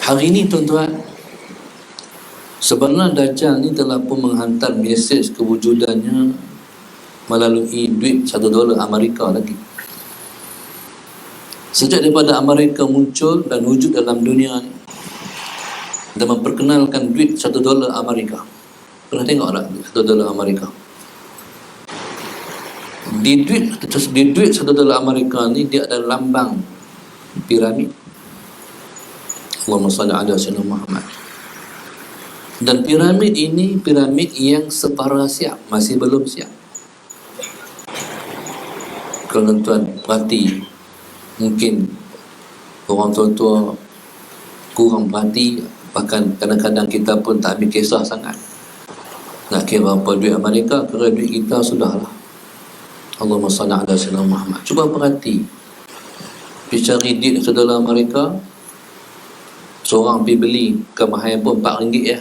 Hari ini tuan-tuan, sebenarnya Dajjal ni telah pun menghantar mesej kewujudannya melalui duit $1 Amerika lagi. Sejak daripada Amerika muncul dan wujud dalam dunia ni dan memperkenalkan duit $1 Amerika. Pernah tengok tak $1 Amerika? Di duit $1 Amerika ni dia ada lambang piramid. Allahumma salli ala sayyidina Muhammad. Dan piramid ini piramid yang separa siap, masih belum siap. Kalau tuan perhati, mungkin orang tua-tua kurang perhati, bahkan kadang-kadang kita pun tak ambil kisah sangat. Nak kira apa duit Amerika, kira duit kita sudahlah. Allahumma salli ala sayyidina Muhammad. Cuba perhati, pergi cari duit $1 Amerika, seorang pergi beli ke mahal pun RM4 ya.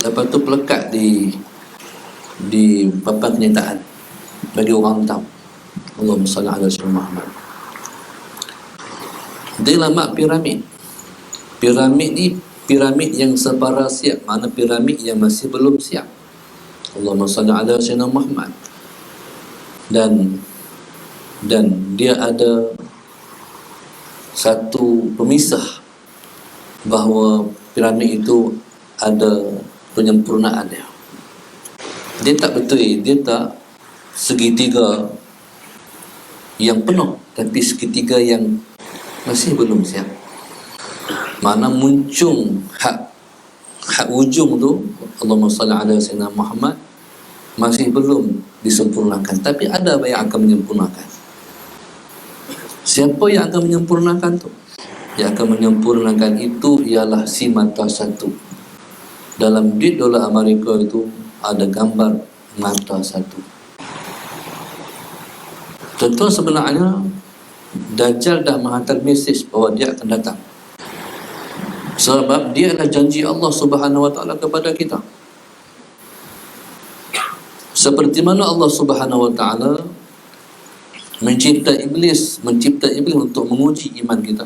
Lepas tu pelekat di papan kenyataan bagi orang tahu. Allahumma salli ala sayyidina Muhammad. Dia nama piramid. Piramid ni piramid yang separa siap, mana piramid yang masih belum siap. Allahumma salli ala sayyidina Muhammad. Dan dia ada satu pemisah bahawa piramid itu ada penyempurnaan dia. Dia tak betul, dia tak segitiga yang penuh, tapi segitiga yang masih belum siap. Mana muncul hak ujung tu, Allahumma salli ala sayyidina Muhammad, masih belum disempurnakan, tapi ada yang akan menyempurnakan. Siapa yang akan menyempurnakan tu? Yang akan menyempurnakan itu ialah si mata satu. Dalam duit $1 Amerika itu ada gambar mata satu. Tentu sebenarnya Dajjal dah menghantar mesej bahawa dia akan datang. Sebab dia adalah janji Allah Subhanahu Wa Taala kepada kita. Seperti mana Allah Subhanahu Wa Taala mencipta iblis untuk menguji iman kita.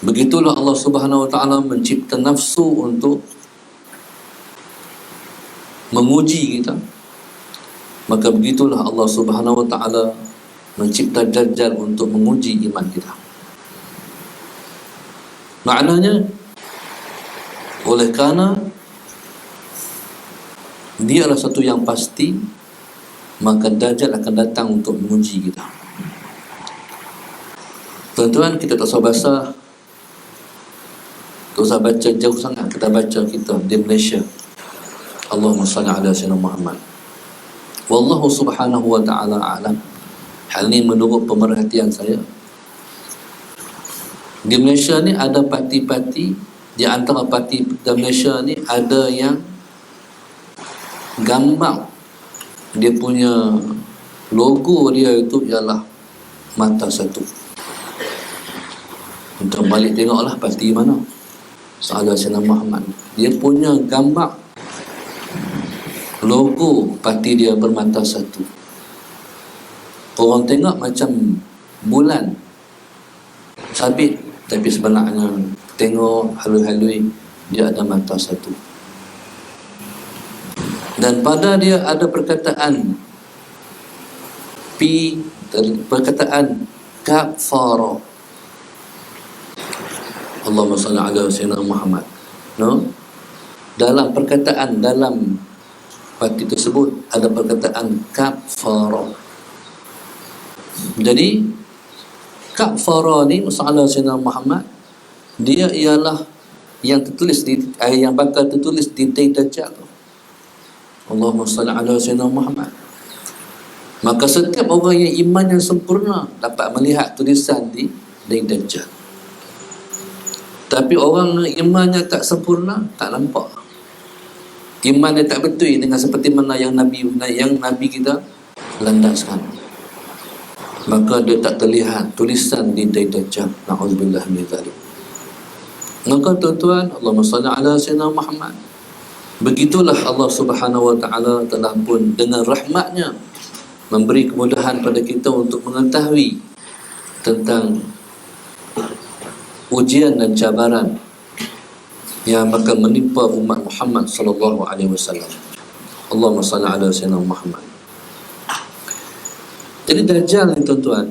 Begitulah Allah Subhanahu Wa Taala mencipta nafsu untuk menguji kita. Maka begitulah Allah Subhanahu Wa Taala mencipta Dajjal untuk menguji iman kita. Maknanya, oleh kerana dia adalah satu yang pasti, maka Dajjal akan datang untuk menguji kita. Tuan-tuan, kita tak usah baca jauh sangat, kita baca kita di Malaysia. Allahumma salli ala sayyidina Muhammad. Wallahu subhanahu wa ta'ala a'lam. Hal ini menurut pemerhatian saya. Di Malaysia ni ada parti-parti, di antara parti di Malaysia ni ada yang gambar dia punya logo dia itu ialah mata satu. Untuk balik tengoklah parti mana. Sahabat Sayyidina Muhammad, dia punya gambar logo parti dia bermata satu. Orang tengok macam bulan sabit, tapi sebenarnya tengok halus-halus dia ada mata satu. Dan pada dia ada perkataan kafara. Allahumma salli ala sayyidina Muhammad. No? Dalam perkataan dalam parti tersebut ada perkataan kafara. Jadi kafara ni masalah sayyidina Muhammad, dia ialah yang tertulis yang bakal tertulis di Dajjal. Allahumma salli ala sayyidina Muhammad. Maka setiap orang yang iman yang sempurna dapat melihat tulisan di Dajjal. Tapi orang imannya tak sempurna tak nampak. Imannya tak betul dengan seperti mana yang Nabi kita landaskan. Maka dia tak terlihat tulisan di Dajjal. Na'udzubillah min dzalik. Maka tuan-tuan, Allahumma salli ala sayyidina Muhammad. Begitulah Allah Subhanahu Wa Taala telah pun dengan rahmatnya memberi kemudahan pada kita untuk mengetahui tentang ujian dan cabaran yang bakal menimpa umat Muhammad sallallahu alaihi wasallam. Allahumma salli ala sayyidina Muhammad. Jadi Dajjal ni tuan-tuan,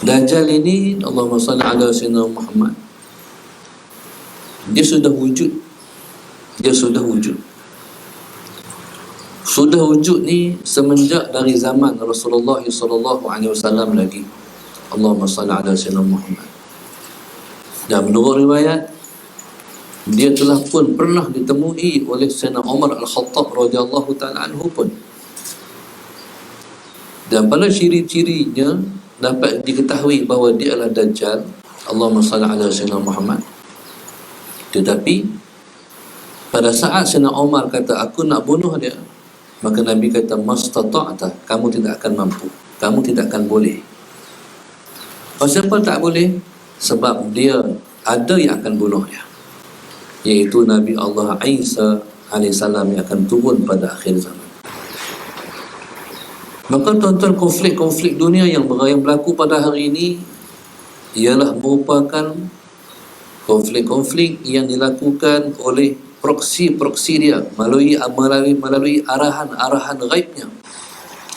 Dajjal ini, Allahumma salli ala sayyidina Muhammad, dia sudah wujud. Dia sudah wujud. Sudah wujud ni semenjak dari zaman Rasulullah sallallahu alaihi wasallam lagi. Allahumma salli ala sayyidina Muhammad. Dan menurut riwayat, dia telah pun pernah ditemui oleh Sayyidina Umar Al-Khattab radhiyallahu ta'ala anhu pun. Dan pada ciri-cirinya dapat diketahui bahawa dia adalah Dajjal. Allahumma salli ala sayyidina Muhammad. Tetapi pada saat Sayyidina Umar kata, aku nak bunuh dia, maka Nabi kata, mastata'ta, kamu tidak akan mampu, kamu tidak akan boleh. Pasal apa tak boleh? Sebab dia ada yang akan bunuh dia, iaitu Nabi Allah Isa alaihissalam yang akan turun pada akhir zaman. Maka tuan-tuan, konflik-konflik dunia yang berlaku pada hari ini ialah merupakan konflik-konflik yang dilakukan oleh proksi-proksi dia melalui arahan-arahan ghaibnya.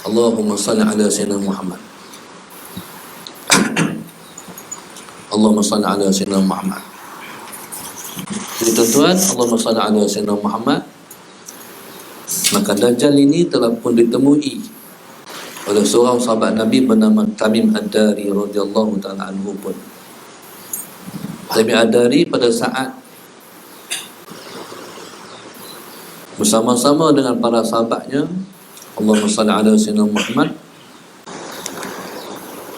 Allahumma salli ala sayyidina Muhammad. Allahumma salli ala sayyidina Muhammad. Jadi tuan-tuan, Allahumma salli ala sayyidina Muhammad. Maka Dajjal ini telah pun ditemui oleh seorang sahabat Nabi bernama Tamim Ad-Dari radhiyallahu ta'ala anhu pun. Tamim Ad-Dari pada saat bersama-sama dengan para sahabatnya, Allahumma salli ala sayyidina Muhammad,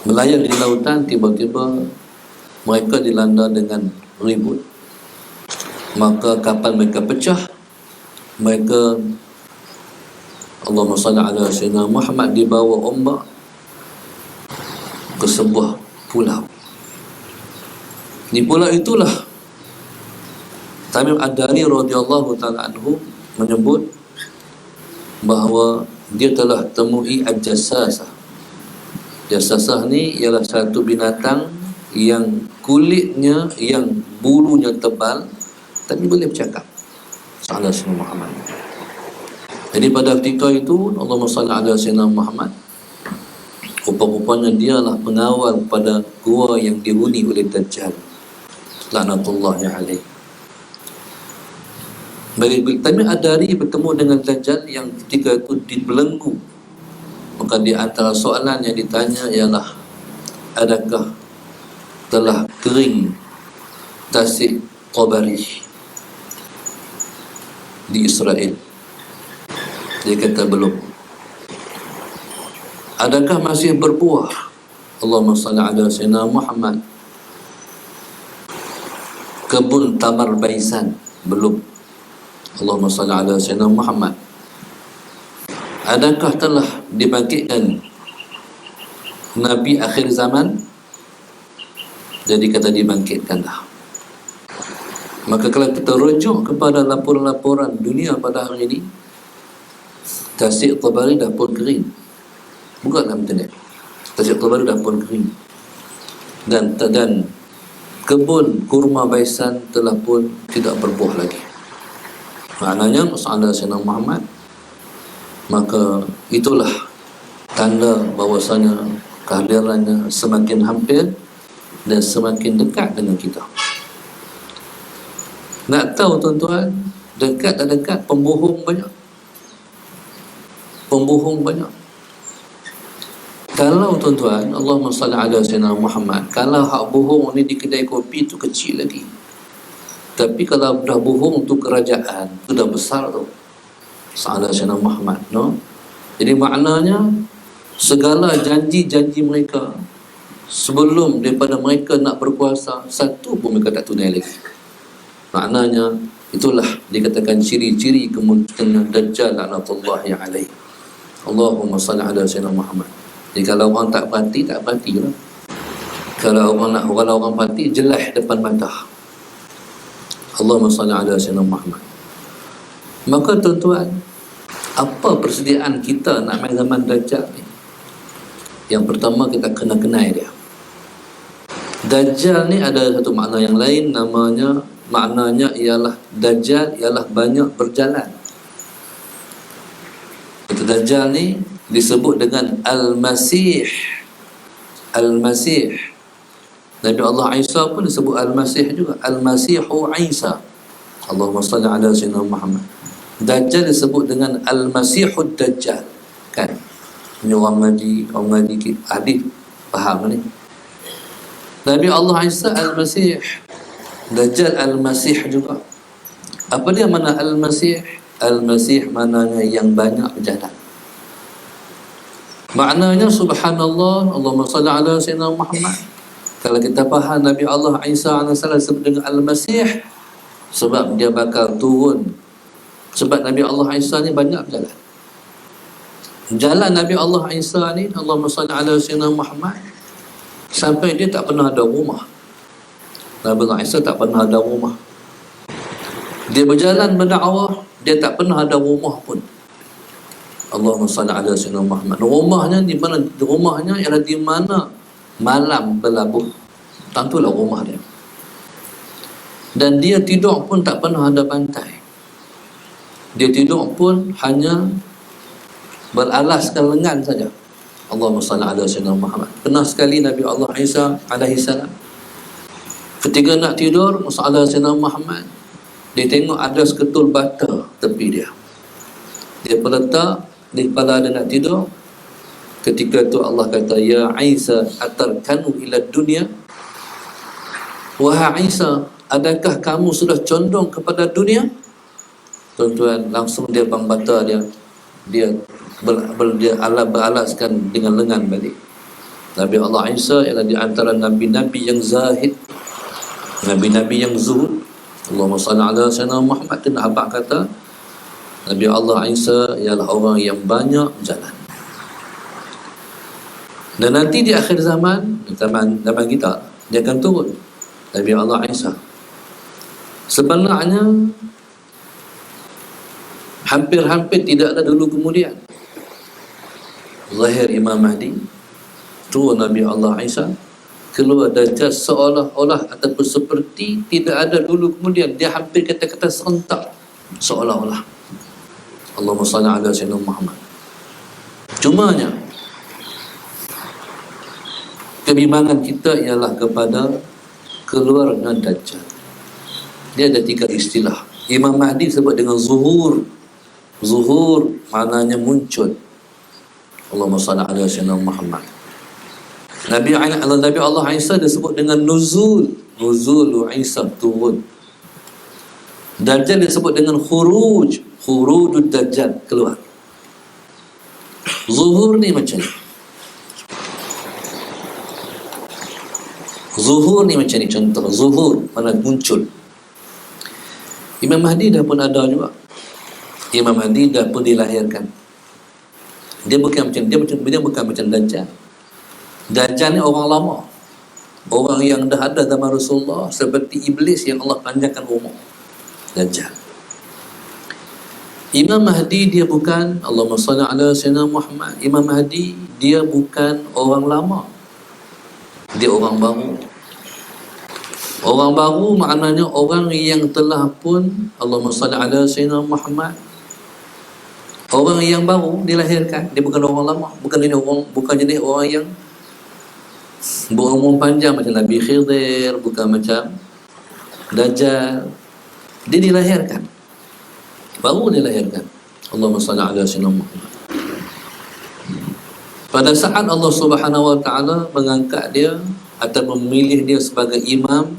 melayar di lautan, tiba-tiba mereka dilanda dengan ribut. Maka kapal mereka pecah. Mereka, Allahumma salli ala sayyidina Muhammad, dibawa ombak ke sebuah pulau. Di pulau itulah Tamim Ad-Dari radhiyallahu ta'ala anhu menyebut bahawa dia telah temui Al-Jassasah. Jassasah ni ialah satu binatang yang kulitnya, yang bulunya tebal tapi boleh bercakap. Sallallahu alaihi Muhammad. Jadi pada ketika itu, Allahumma salli ala sayyidina Muhammad, rupa-rupanya dialah pengawal pada gua yang dihuni oleh Dajjal laknatullahi alaihi. Tamim Ad-Dari bertemu dengan Dajjal yang ketika itu dibelenggu. Maka di antara soalan yang ditanya ialah, adakah telah kering tasik Tabari di Israel? Dia kata belum. Adakah masih berbuah? Allahumma salli ala sayyidina Muhammad. Kebun Tamar Baisan? Belum. Allahumma salli ala sayyidina Muhammad. Adakah telah dibangkitkan Nabi akhir zaman? Jadi kata dibangkitkanlah. Maka kalau kita rujuk kepada laporan-laporan dunia pada hari ini, tasik Tabari dah pun kering. Buka dalam internet, tasik Tabari dah pun kering. Dan kebun kurma Baisan telah pun tidak berbuah lagi. Maknanya masalah Sayyidina Muhammad. Maka itulah tanda bahawasanya kehadirannya semakin hampir dan semakin dekat dengan kita. Nak tahu tuan-tuan, dekat dan dekat, pembohong banyak. Pembohong banyak. Kalau tuan-tuan, Allahumma salli ala sayyidina Muhammad, kalau hak bohong ni di kedai kopi tu kecil lagi. Tapi kalau dah bohong tu kerajaan, tu dah besar tu. Sallallahu alaihi wasallam Muhammad, no? Jadi maknanya segala janji-janji mereka sebelum daripada mereka nak berkuasa, satu pun mereka tak tunai lagi. Maknanya itulah dikatakan ciri-ciri kemunculan Dajjal laknatullahi alaihi. Allahumma salli ala sayyidina Muhammad. Jadi kalau orang tak parti, tak partilah. Kalau orang parti, jelas depan mata. Allahumma salli ala sayyidina Muhammad. Maka tuan-tuan, apa persediaan kita nak main zaman Dajjal ni? Yang pertama, kita kena kenal dia. Dajjal ni ada satu makna yang lain, maknanya ialah Dajjal ialah banyak berjalan. Kata Dajjal ni disebut dengan Al-Masih. Al-Masih. Nabi Allah Isa pun disebut Al-Masih juga. Al-Masihu Isa. Allahumma salli ala sayyidina Muhammad. Dajjal disebut dengan Al-Masihud Dajjal. Kan? Ini orang ngaji hadis faham ni. Nabi Allah Isa Al-Masih. Dajjal Al-Masih juga. Apa dia makna Al-Masih? Al-Masih maknanya yang banyak berjalan. Maknanya subhanallah, Allahumma salli ala sayyidina Muhammad. Kalau kita faham Nabi Allah Isa AS disebut dengan Al-Masih, sebab dia bakal turun. Sebab Nabi Allah Isa ni banyak berjalan. Jalan Nabi Allah Isa ni, Allahumma salli ala sayyidina Muhammad, sampai dia tak pernah ada rumah. Nabi Allah Isa tak pernah ada rumah. Dia berjalan berdakwah, dia tak pernah ada rumah pun. Allahumma salli ala sayyidina Muhammad. Rumahnya di mana? Rumahnya ialah di mana malam berlabuh. Tentulah rumah dia. Dan dia tidur pun tak pernah ada bantai. Dia tidur pun hanya beralaskan lengan saja. Allahumma salli ala sayyidina Muhammad. Pernah sekali Nabi Allah Isa alaihi salam ketika nak tidur, Musa sayyidina Muhammad, dia tengok ada seketul bata tepi dia. Dia letak di kepala dia nak tidur. Ketika tu Allah kata, ya Isa atarkanu ila dunia. Wahai Isa, adakah kamu sudah condong kepada dunia? Tuan-tuan, langsung dia bang bata dia beralaskan dengan lengan balik. Nabi Allah Isa ialah di antara nabi-nabi yang zahid, nabi-nabi yang zuhud. Allahumma salli ala sayyidina Muhammad. Dan abang kata Nabi Allah Isa ialah orang yang banyak berjalan. Dan nanti di akhir zaman kita, dia akan turun Nabi Allah Isa. Sebenarnya hampir-hampir tidak ada dulu kemudian Zahir Imam Mahdi, turun Nabi Allah Isa, keluar Dajjal seolah-olah ataupun seperti tidak ada dulu kemudian. Dia hampir kata-kata serentak, seolah-olah. Allahumma salli ala sayyidina Muhammad. Cumanya kebimbangan kita ialah kepada keluarnya Dajjal. Dia ada 3 istilah. Imam Mahdi sebut dengan zuhur. Zuhur maknanya muncul. Allahumma salli ala sayyidina Muhammad. Nabi Allah Isa disebut dengan nuzul. Nuzul Isa, turun. Dajjal disebut dengan khuruj. Khurujud Dajjal, keluar. Zuhur ni macam ni. Zuhur ni macam ni contoh. Zuhur mana muncul. Imam Mahdi dah pun ada juga. Imam Mahdi dah pun dilahirkan. Dia bukan macam Dajjal. Dajjal ni orang lama, orang yang dah ada zaman Rasulullah, seperti iblis yang Allah panjangkan umur. Dajjal. Imam Mahdi dia bukan, Allahumma salli ala sayyidina Muhammad, Imam Mahdi dia bukan orang lama, dia orang baru. Orang baru maknanya orang yang telah pun, Allahumma salli ala sayyidina Muhammad, orang yang baru dilahirkan. Dia bukan orang lama, bukan jenis orang yang berumur panjang macam Nabi Khidir, bukan macam Dajjal. Dia dilahirkan, baru dilahirkan. Allahumma salli ala sayyidina Muhammad. Pada saat Allah Subhanahu wa ta'ala mengangkat dia atau memilih dia sebagai imam,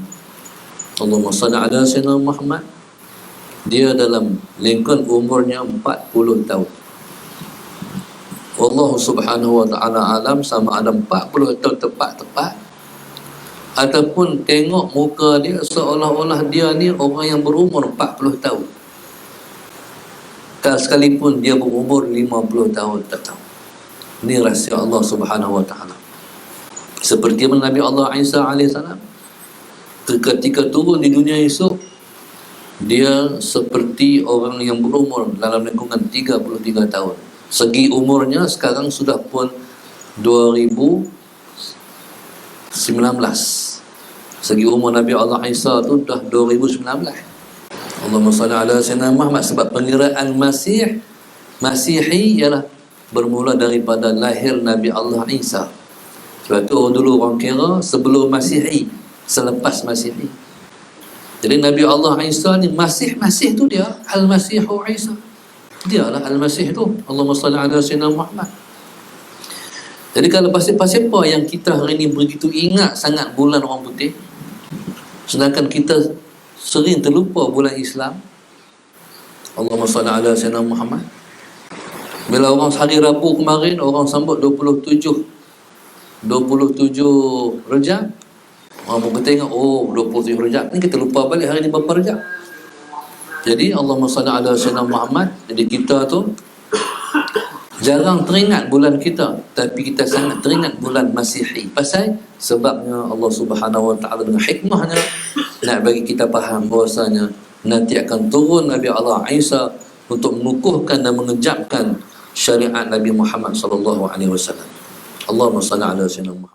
Allahumma salli ala sayyidina Muhammad, dia dalam lingkungan umurnya 40 tahun. Allah Subhanahu wa ta'ala alam sama ada 40 tahun tepat-tepat, ataupun tengok muka dia seolah-olah dia ni orang yang berumur 40 tahun. Tak sekalipun dia berumur 50 tahun, tak tahu. Ini rahsia Allah Subhanahu wa ta'ala. Seperti mana Nabi Allah Isa AS ketika turun di dunia esok, dia seperti orang yang berumur dalam lingkungan 33 tahun. Segi umurnya sekarang sudah pun 2019. Segi umur Nabi Allah Isa tu dah 2019. Allahumma salli ala sayyidina Muhammad. Sebab pengiraan Masihi ialah bermula daripada lahir Nabi Allah Isa. Sebab tu dulu orang kira sebelum Masihi, selepas Masihi. Jadi Nabi Allah Isa ni Masih tu dia Al-Masihu Isa. Dialah Al-Masih tu. Allahumma salli ala sayyidina Muhammad. Jadi kalau pasal-pasal apa yang kita hari ni begitu ingat sangat bulan orang putih, sedangkan kita sering terlupa bulan Islam. Allahumma salli ala sayyidina Muhammad. Bila orang hari Rabu kemarin orang sambut 27 Rejab, orang pun kita ingat 27 Rejab ni, kita lupa balik hari ni berapa Rejab. Jadi Allahumma salli ala sayyidina Muhammad. Jadi kita tu jarang teringat bulan kita, tapi kita sangat teringat bulan Masihi. Pasal sebabnya Allah Subhanahu Wa Taala dengan hikmahnya nak bagi kita faham bahawasanya nanti akan turun Nabi Allah Isa untuk mengukuhkan dan mengejapkan syariat Nabi Muhammad sallallahu alaihi wasallam. Allahumma salli ala sayyidina Muhammad.